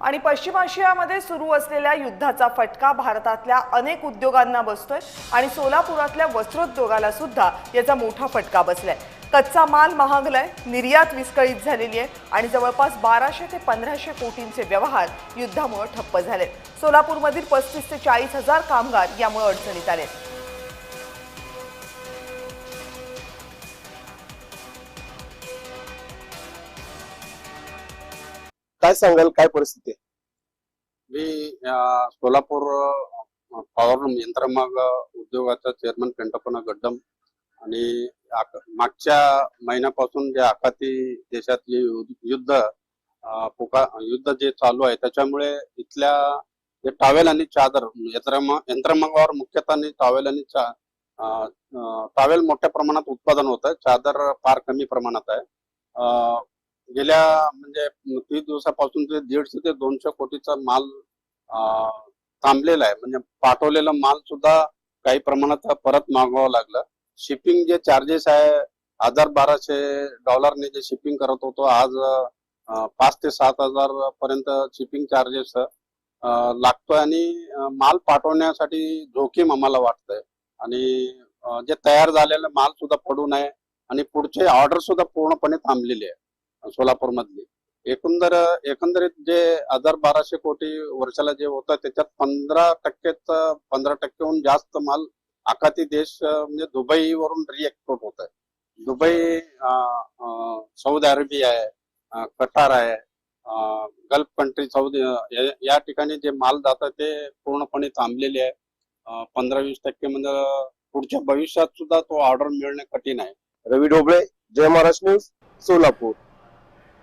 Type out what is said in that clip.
आणि पश्चिम आशियामध्ये सुरू असलेल्या युद्धाचा फटका भारतातल्या अनेक उद्योगांना बसतोय आणि सोलापुरातल्या वस्त्रोद्योगाला सुद्धा याचा मोठा फटका बसलाय। कच्चा माल महागलाय, निर्यात विस्कळीत झालेली आहे आणि जवळपास 1200 ते 1500 कोटींचे व्यवहार युद्धामुळे ठप्प झाले। सोलापूरमधील 35 ते 40 हजार कामगार यामुळे अडचणीत आले। काय सांगाल, काय परिस्थिती आहे? मी सोलापूर पॉवर यंत्रमाग उद्योगाचा चेअरमन पेंटप्पा गड्डम आणि मागच्या महिन्यापासून जे आखाती देशात जे युद्ध जे चालू आहे त्याच्यामुळे इथल्या जे टॉवेल आणि चादर यंत्रमागावर मुख्यतः टॉवेल आणि टॉवेल मोठ्या प्रमाणात उत्पादन होत आहे। चादर फार कमी प्रमाणात आहे। गेल्या म्हणजे 30 दिवसापासून ते 150 ते 200 कोटीचा माल थांबलेला आहे। म्हणजे पाठवलेला माल सुद्धा काही प्रमाणात परत मागवावं लागलं। शिपिंग जे चार्जेस आहे $1200 जे शिपिंग करत होतो, आज 5 ते 7,000 पर्यंत शिपिंग चार्जेस लागतोय आणि माल पाठवण्यासाठी जोखीम आम्हाला वाटतंय। आणि जे तयार झालेला माल सुद्धा पडू नये आणि पुढचे ऑर्डर सुद्धा पूर्णपणे थांबलेली आहे सोलापूर मधली। एकंदरीत जे 1200 कोटी वर्षाला जे होतं त्याच्यात 15%हून जास्त माल आखाती देश म्हणजे दुबई वरून रिएक्सपोर्ट होत आहे। दुबई, सौदी अरेबिया आहे, कतार आहे, गल्फ कंट्री सौदी या ठिकाणी जे माल जातं ते पूर्णपणे थांबलेले आहे। 15-20% म्हणजे पुढच्या भविष्यात सुद्धा तो ऑर्डर मिळणे कठीण आहे। रवी ढोबळे, जय महाराष्ट्र न्यूज, सोलापूर।